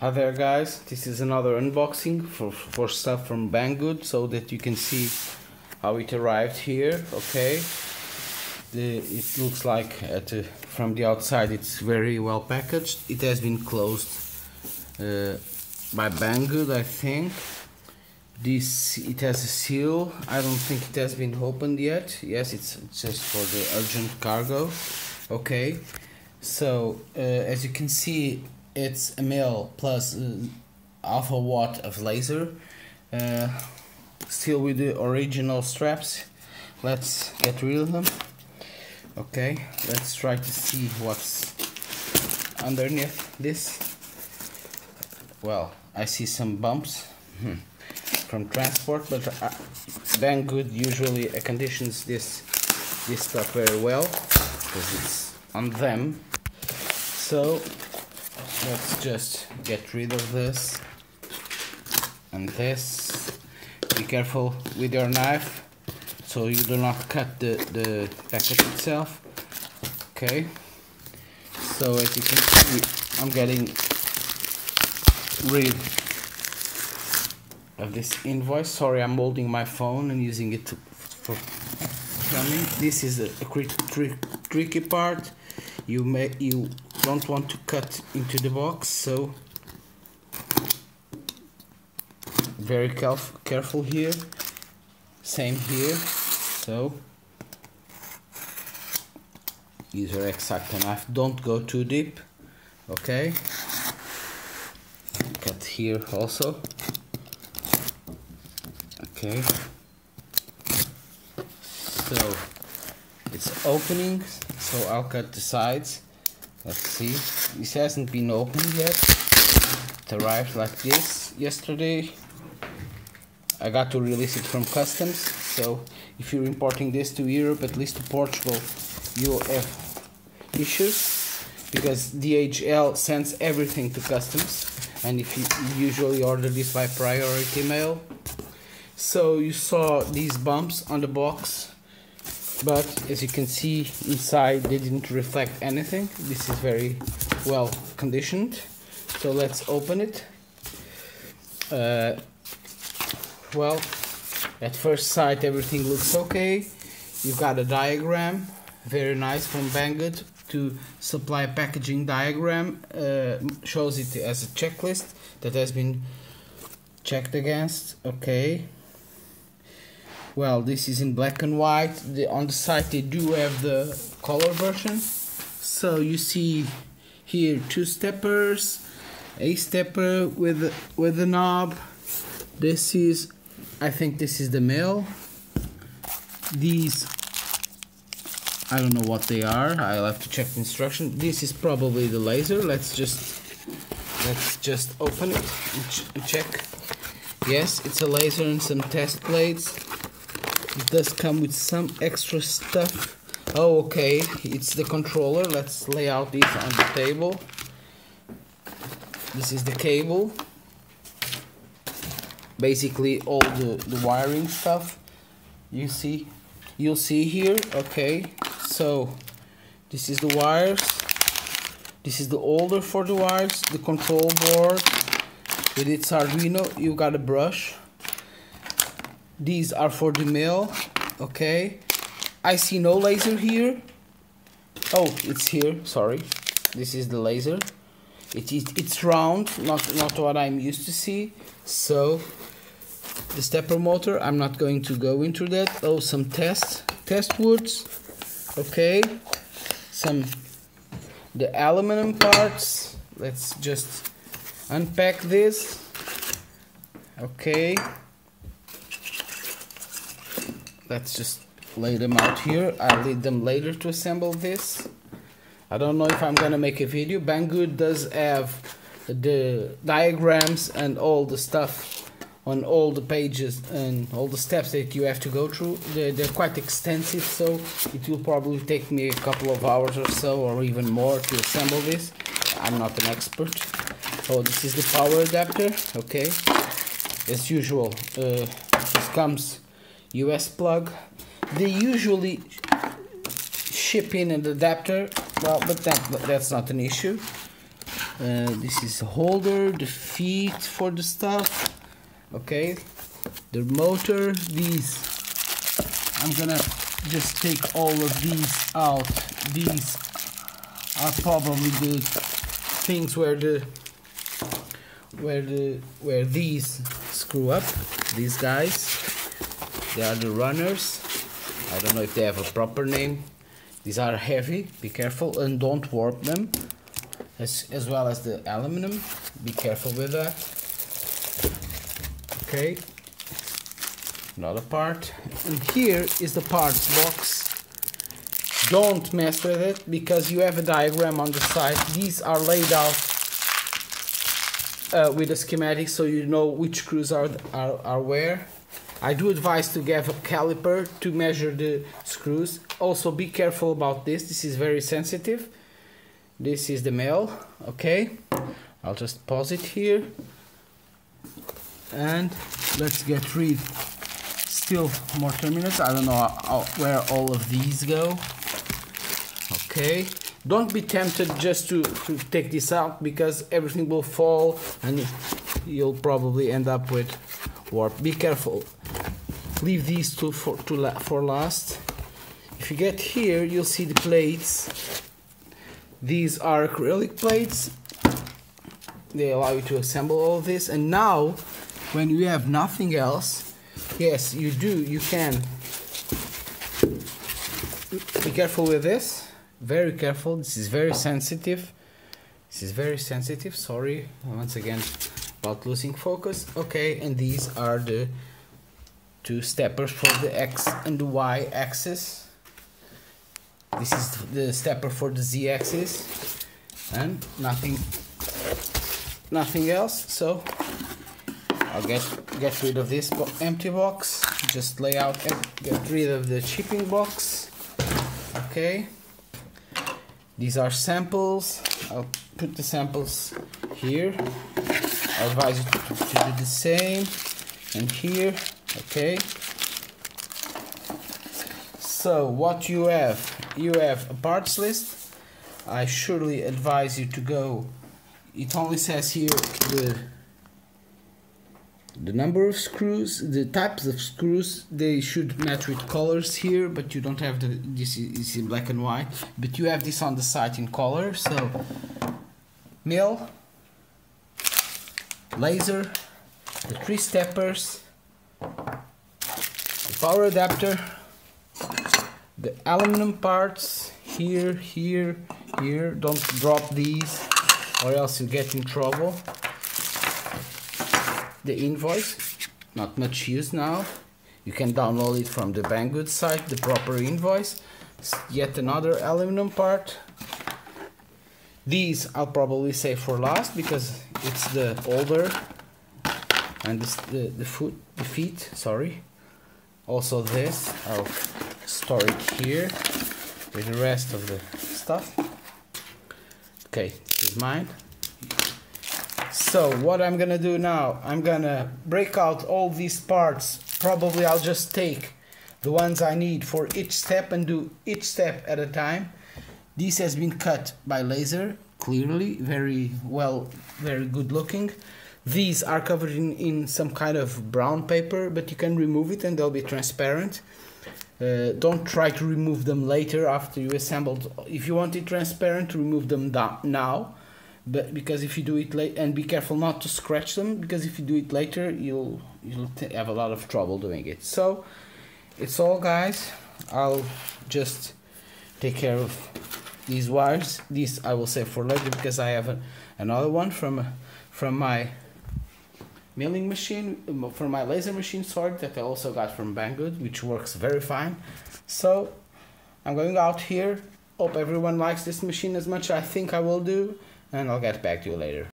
Hi there guys, this is another unboxing for stuff from Banggood, so that you can see how it arrived here. Okay, it looks like from the outside it's very well packaged. It has been closed by Banggood, I think. It has a seal. I don't think it has been opened yet. Yes, it's just for the urgent cargo. Okay, so as you can see, it's a mil plus half a watt of laser, still with the original straps. Let's get rid of them. Okay, let's try to see what's underneath this. Well, I see some bumps from transport, but Banggood usually conditions this stuff very well because it's on them. So let's just get rid of this and this. Be careful with your knife so you do not cut the packet itself. Okay, so as you can see, I'm getting rid of this invoice. Sorry, I'm holding my phone and using it for filming. This is a tricky part. You don't want to cut into the box, so very careful here. Same here. So use your X-Acto knife. Don't go too deep. Okay. Cut here also. Okay. So it's opening, so I'll cut the sides. Let's see. This hasn't been opened yet. It arrived like this yesterday. I got to release it from customs, so if you're importing this to Europe, at least to Portugal, you'll have issues because DHL sends everything to customs, and if you usually order this by priority mail. So you saw these bumps on the box, but as you can see inside they didn't reflect anything. This is very well conditioned, so let's open it. Well, at first sight everything looks okay. You've got a diagram, very nice, from Banggood to supply packaging diagram. Shows it as a checklist that has been checked against. Okay. Well, this is in black and white. On the side they do have the color version. So you see here two steppers, a stepper with a knob. This is, I think this is the male. These, I don't know what they are. I'll have to check the instruction. This is probably the laser. Let's just open it and check. Yes, it's a laser and some test blades. It does come with some extra stuff. Oh, okay, it's the controller. Let's lay out these on the table. This is the cable. Basically all the wiring stuff. You'll see here. Okay, so this is the wires. This is the holder for the wires. The control board with its Arduino. You got a brush. These are for the mill. Okay, I see no laser here. Oh, it's here, sorry. This is the laser. It's round, not what I'm used to see. So the stepper motor, I'm not going to go into that. Oh, some test woods. Okay, the aluminum parts. Let's just unpack this. Okay, let's just lay them out here. I'll leave them later to assemble this. I don't know if I'm gonna make a video. Banggood does have the diagrams and all the stuff on all the pages and all the steps that you have to go through. They're quite extensive, so it will probably take me a couple of hours or so, or even more, to assemble this. I'm not an expert. Oh, this is the power adapter. Okay, as usual, this comes US plug. They usually ship in an adapter, well, but that's not an issue. This is a holder, the feet for the stuff. Okay, the motor. These, I'm gonna just take all of these out. These are probably the things where these screw up. These guys, they are the runners. I don't know if they have a proper name. These are heavy. Be careful and don't warp them. As well as the aluminum. Be careful with that. Okay. Another part. And here is the parts box. Don't mess with it because you have a diagram on the side. These are laid out with a schematic so you know which screws are where. I do advise to get a caliper to measure the screws. Also be careful about this. This is very sensitive. This is the male. Okay. I'll just pause it here. And let's get rid still more terminals. I don't know where all of these go. Okay, don't be tempted just to take this out because everything will fall and you'll probably end up with warp. Be careful. Leave these two for last. If you get here, you'll see the plates. These are acrylic plates. They allow you to assemble all of this. And now, when you have nothing else, yes, you can. Be careful with this. Very careful. This is very sensitive. Sorry once again about losing focus. Okay, and these are the two steppers for the X and the Y axis. This is the stepper for the Z axis, and nothing else. So I'll get rid of this empty box. Just lay out and get rid of the shipping box. Okay. These are samples. I'll put the samples here. I advise you to do the same. And here, okay. So what you have a parts list. I surely advise you to go. It only says here the number of screws, the types of screws. They should match with colors here, but you don't have this is in black and white, but you have this on the side in color. So mill, laser, the 3 steppers, the power adapter, the aluminum parts here. Don't drop these or else you get in trouble. The invoice, not much use now. You can download it from the Banggood site, the proper invoice. Yet another aluminum part. These I'll probably save for last because it's the older and the feet. Sorry. Also this I'll store it here with the rest of the stuff. Okay, this is mine. So what I'm gonna do now, I'm gonna break out all these parts. Probably I'll just take the ones I need for each step and do each step at a time. This has been cut by laser, clearly, very well, very good looking. These are covered in some kind of brown paper, but you can remove it and they'll be transparent. Don't try to remove them later after you assembled. If you want it transparent, remove them now. But because if you do it late, and be careful not to scratch them, because if you do it later, you'll have a lot of trouble doing it. So it's all, guys. I'll just take care of these wires. These I will save for later because I have another one from my milling machine, from my laser machine, sorry, that I also got from Banggood, which works very fine. So I'm going out here. Hope everyone likes this machine as much as I think I will do. And I'll get back to you later.